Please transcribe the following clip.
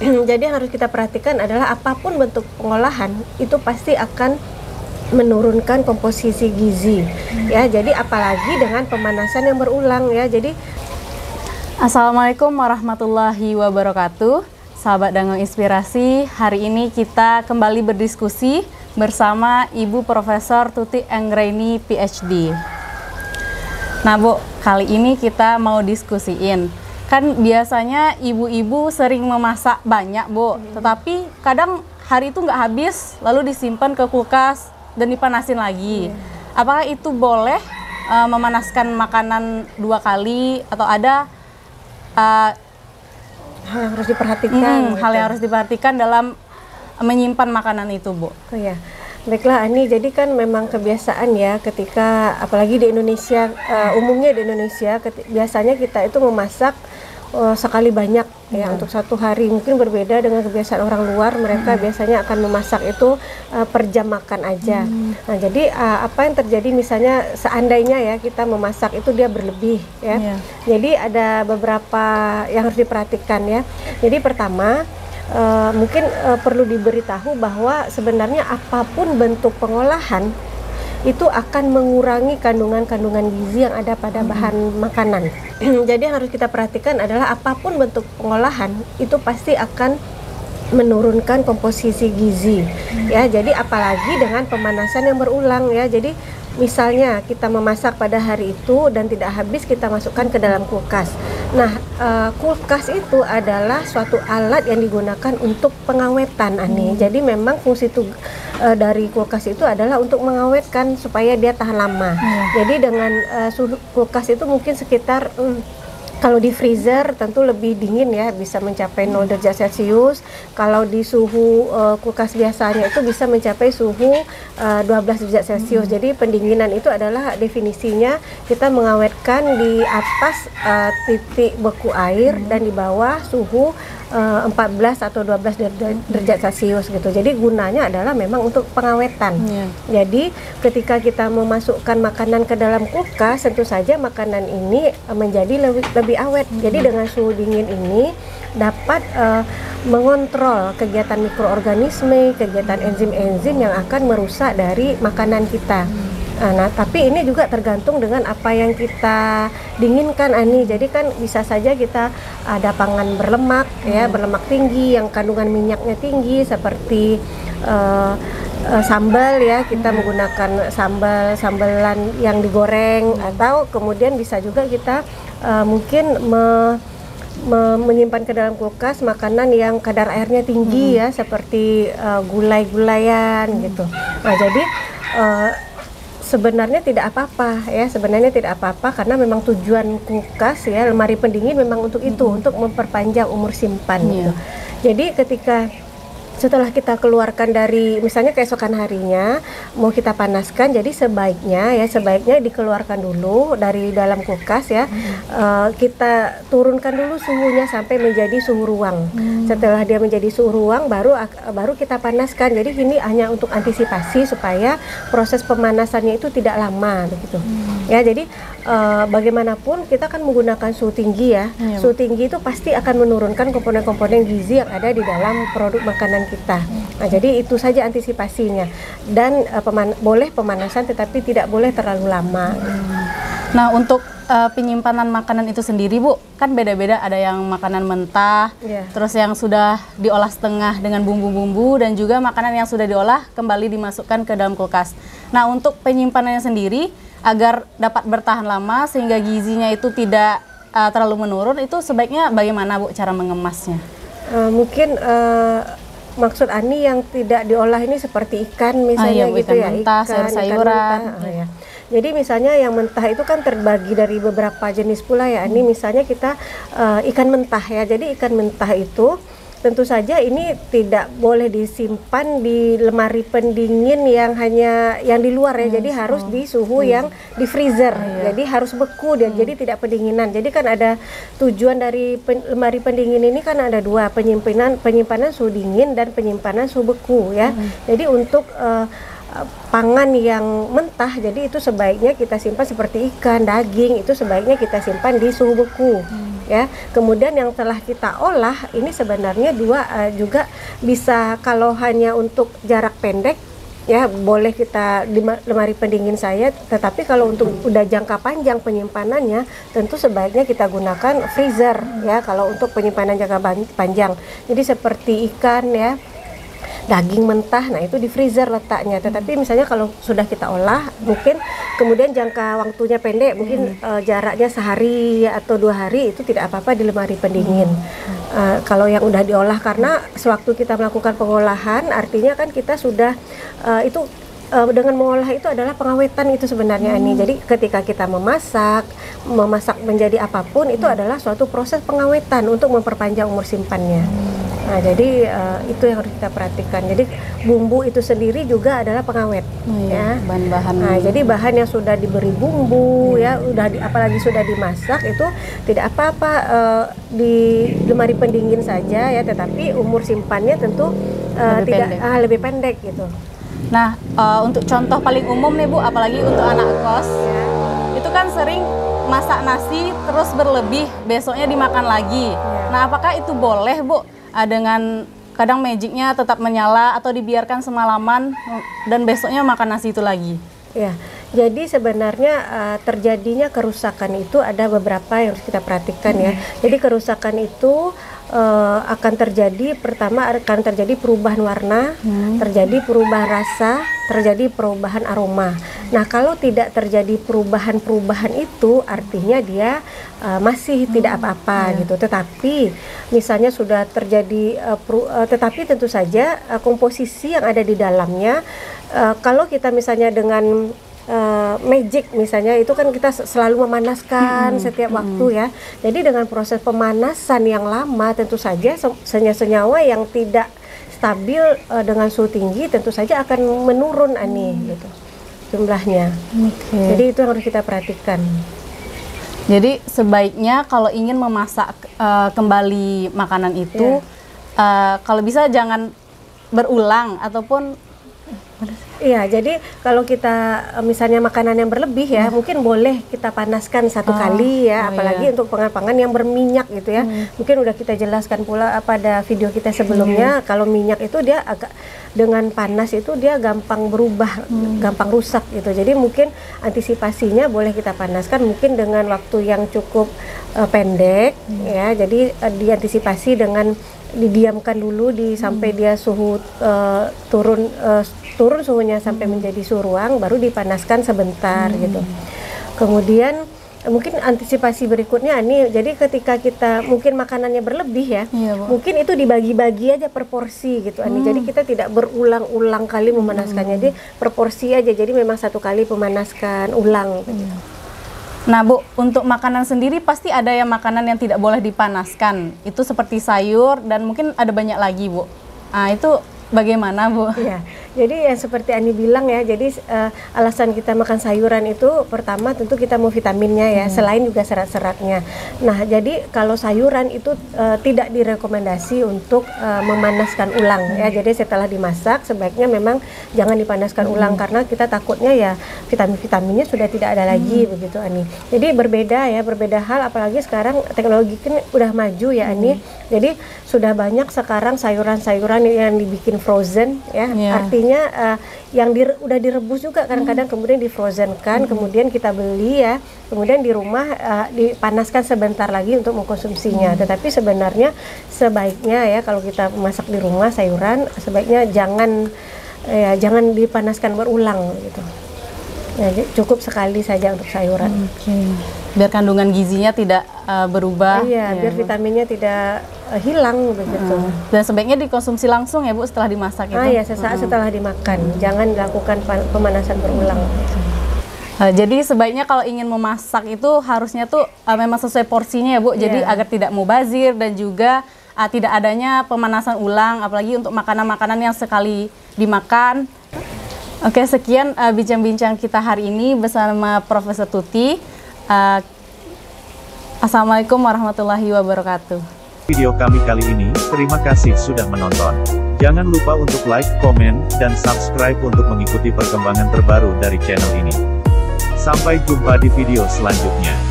Jadi yang harus kita perhatikan adalah apapun bentuk pengolahan itu pasti akan menurunkan komposisi gizi. Ya, jadi apalagi dengan pemanasan yang berulang ya. Jadi Assalamualaikum warahmatullahi wabarakatuh. Sahabat Danggung Inspirasi, hari ini kita kembali berdiskusi bersama Ibu Profesor Tuti Anggraini PhD. Nah Bu, kali ini kita mau diskusiin. Kan biasanya ibu-ibu sering memasak banyak Bu, tetapi kadang hari itu nggak habis, lalu disimpan ke kulkas dan dipanasin lagi. Apakah itu boleh memanaskan makanan 2 kali atau ada hal yang harus diperhatikan. Hal yang harus diperhatikan dalam menyimpan makanan itu, Bu? Oh ya, baiklah Ani. Jadi kan memang kebiasaan ya ketika, apalagi di Indonesia, umumnya di Indonesia, biasanya kita itu memasak sekali banyak ya untuk 1 hari. Mungkin berbeda dengan kebiasaan orang luar, mereka biasanya akan memasak itu per jam makan aja. Nah jadi apa yang terjadi misalnya seandainya ya kita memasak itu dia berlebih ya. Jadi ada beberapa yang harus diperhatikan ya. Jadi pertama mungkin perlu diberitahu bahwa sebenarnya apapun bentuk pengolahan itu akan mengurangi kandungan-kandungan gizi yang ada pada bahan makanan. Jadi yang harus kita perhatikan adalah apapun bentuk pengolahan itu pasti akan menurunkan komposisi gizi. Ya, jadi apalagi dengan pemanasan yang berulang ya. Jadi misalnya kita memasak pada hari itu dan tidak habis, kita masukkan ke dalam kulkas. Nah, kulkas itu adalah suatu alat yang digunakan untuk pengawetan, Ani. Jadi memang fungsi dari kulkas itu adalah untuk mengawetkan supaya dia tahan lama. Jadi dengan suhu kulkas itu mungkin sekitar kalau di freezer tentu lebih dingin ya, bisa mencapai 0 derajat Celcius. Kalau di suhu kulkas biasanya itu bisa mencapai suhu 12 derajat Celcius. Jadi pendinginan itu adalah definisinya kita mengawetkan di atas titik beku air dan di bawah suhu 14 atau 12 derajat Celcius gitu. Jadi gunanya adalah memang untuk pengawetan. Jadi ketika kita memasukkan makanan ke dalam kulkas, tentu saja makanan ini menjadi lebih awet. Jadi dengan suhu dingin ini dapat mengontrol kegiatan mikroorganisme, kegiatan enzim-enzim yang akan merusak dari makanan kita. Nah, tapi ini juga tergantung dengan apa yang kita dinginkan, Ani. Jadi kan bisa saja kita ada pangan berlemak, ya, berlemak tinggi, yang kandungan minyaknya tinggi, seperti sambal ya, kita menggunakan sambalan yang digoreng, atau kemudian bisa juga kita mungkin menyimpan ke dalam kulkas makanan yang kadar airnya tinggi ya, seperti gulai-gulayan gitu. Nah, jadi sebenarnya tidak apa-apa ya, karena memang tujuan kulkas ya, lemari pendingin memang untuk itu, untuk memperpanjang umur simpan gitu. Jadi ketika setelah kita keluarkan dari misalnya keesokan harinya mau kita panaskan, jadi sebaiknya dikeluarkan dulu dari dalam kulkas ya. Kita turunkan dulu suhunya sampai menjadi suhu ruang. Setelah dia menjadi suhu ruang baru kita panaskan. Jadi ini hanya untuk antisipasi supaya proses pemanasannya itu tidak lama begitu. Ya, jadi bagaimanapun kita kan menggunakan suhu tinggi ya. Suhu tinggi itu pasti akan menurunkan komponen-komponen gizi yang ada di dalam produk makanan kita. Nah, jadi itu saja antisipasinya. Dan boleh pemanasan tetapi tidak boleh terlalu lama. Nah, untuk penyimpanan makanan itu sendiri, Bu, kan beda-beda. Ada yang makanan mentah, terus yang sudah diolah setengah dengan bumbu-bumbu, dan juga makanan yang sudah diolah kembali dimasukkan ke dalam kulkas. Nah, untuk penyimpanannya sendiri agar dapat bertahan lama sehingga gizinya itu tidak terlalu menurun, itu sebaiknya bagaimana, Bu, cara mengemasnya? Mungkin maksud Ani yang tidak diolah ini seperti ikan misalnya gitu ya, mentah, sayur-sayuran. Jadi misalnya yang mentah itu kan terbagi dari beberapa jenis pula ya, Ani. Misalnya kita ikan mentah ya. Jadi ikan mentah itu tentu saja ini tidak boleh disimpan di lemari pendingin yang hanya yang di luar ya. Jadi harus di suhu yang di freezer. Jadi harus beku dia. Jadi tidak pendinginan. Jadi kan ada tujuan dari lemari pendingin ini kan ada dua, penyimpanan suhu dingin dan penyimpanan suhu beku ya. Jadi untuk pangan yang mentah, jadi itu sebaiknya kita simpan seperti ikan, daging, itu sebaiknya kita simpan di suhu beku. Ya, kemudian yang telah kita olah ini sebenarnya juga bisa, kalau hanya untuk jarak pendek ya boleh kita di lemari pendingin saya, tetapi kalau untuk udah jangka panjang penyimpanannya tentu sebaiknya kita gunakan freezer ya kalau untuk penyimpanan jangka panjang. Jadi seperti ikan ya, daging mentah, nah itu di freezer letaknya. Tetapi misalnya kalau sudah kita olah, mungkin kemudian jangka waktunya pendek, mungkin jaraknya sehari atau 2 hari, itu tidak apa-apa di lemari pendingin. Kalau yang udah diolah, karena sewaktu kita melakukan pengolahan, artinya kan kita sudah dengan mengolah itu adalah pengawetan itu sebenarnya Ani. Jadi ketika kita memasak menjadi apapun, itu adalah suatu proses pengawetan untuk memperpanjang umur simpannya. Nah, jadi itu yang harus kita perhatikan. Jadi bumbu itu sendiri juga adalah pengawet, ya. Bahan-bahan. Nah, jadi bahan yang sudah diberi bumbu, ya, apalagi sudah dimasak, itu tidak apa-apa di lemari pendingin saja, ya. Tetapi umur simpannya tentu lebih pendek gitu. Nah, untuk contoh paling umum nih Bu, apalagi untuk anak kos, Ya. itu kan sering masak nasi terus berlebih, besoknya dimakan lagi. Ya. Nah, apakah itu boleh Bu? Dengan kadang magicnya tetap menyala atau dibiarkan semalaman dan besoknya makan nasi itu lagi. Ya, jadi sebenarnya terjadinya kerusakan itu ada beberapa yang harus kita perhatikan ya. Jadi kerusakan itu akan terjadi, pertama akan terjadi perubahan warna, terjadi perubahan rasa, terjadi perubahan aroma. Nah, kalau tidak terjadi perubahan-perubahan itu artinya dia masih tidak apa-apa gitu. Tetapi misalnya sudah terjadi tetapi tentu saja komposisi yang ada di dalamnya, kalau kita misalnya dengan magic misalnya, itu kan kita selalu memanaskan setiap waktu ya. Jadi dengan proses pemanasan yang lama, tentu saja senyawa yang tidak stabil dengan suhu tinggi tentu saja akan menurun Ani gitu jumlahnya. Jadi itu yang harus kita perhatikan. Jadi sebaiknya kalau ingin memasak kembali makanan itu, kalau bisa jangan berulang ataupun Iya, jadi kalau kita misalnya makanan yang berlebih ya, mungkin boleh kita panaskan satu kali ya, apalagi untuk pangan-pangan yang berminyak gitu ya. Mungkin udah kita jelaskan pula pada video kita sebelumnya, kalau minyak itu dia agak dengan panas itu dia gampang berubah, gampang rusak gitu. Jadi mungkin antisipasinya boleh kita panaskan mungkin dengan waktu yang cukup pendek ya. Jadi diantisipasi dengan didiamkan dulu sampai dia suhu turun suhunya sampai menjadi suhu ruang, baru dipanaskan sebentar gitu. Kemudian mungkin antisipasi berikutnya Ani, jadi ketika kita mungkin makanannya berlebih ya, mungkin itu dibagi-bagi aja per porsi gitu Ani. Jadi kita tidak berulang-ulang kali memanaskannya, jadi per porsi aja. Jadi memang satu kali memanaskan ulang gitu. Nah Bu, untuk makanan sendiri pasti ada yang makanan yang tidak boleh dipanaskan. Itu seperti sayur dan mungkin ada banyak lagi Bu. Nah itu bagaimana Bu? Ya, jadi yang seperti Ani bilang ya, jadi alasan kita makan sayuran itu pertama tentu kita mau vitaminnya ya, selain juga serat-seratnya. Nah, jadi kalau sayuran itu tidak direkomendasi untuk memanaskan ulang ya. Jadi setelah dimasak sebaiknya memang jangan dipanaskan ulang, karena kita takutnya ya vitamin-vitaminnya sudah tidak ada lagi begitu Ani. Jadi berbeda hal, apalagi sekarang teknologi kan udah maju ya Ani. Jadi sudah banyak sekarang sayuran-sayuran yang dibikin frozen ya. Artinya yang udah direbus juga kadang-kadang kemudian difrozenkan, kemudian kita beli ya, kemudian di rumah dipanaskan sebentar lagi untuk mengkonsumsinya. Tetapi sebenarnya sebaiknya ya kalau kita masak di rumah sayuran, sebaiknya jangan dipanaskan berulang gitu. Ya, cukup sekali saja untuk sayuran. Biar kandungan gizinya tidak berubah. Iya, biar vitaminnya tidak hilang begitu. Dan sebaiknya dikonsumsi langsung ya Bu setelah dimasak itu. Ya, sesaat setelah dimakan. Jangan dilakukan pemanasan berulang. Jadi sebaiknya kalau ingin memasak itu harusnya tuh memang sesuai porsinya ya Bu. Jadi agar tidak mubazir dan juga tidak adanya pemanasan ulang, apalagi untuk makanan-makanan yang sekali dimakan. Oke, sekian bincang-bincang kita hari ini bersama Profesor Tuti. Assalamualaikum warahmatullahi wabarakatuh. video kami kali ini. Terima kasih sudah menonton. Jangan lupa untuk like, komen, dan subscribe untuk mengikuti perkembangan terbaru dari channel ini. Sampai jumpa di video selanjutnya.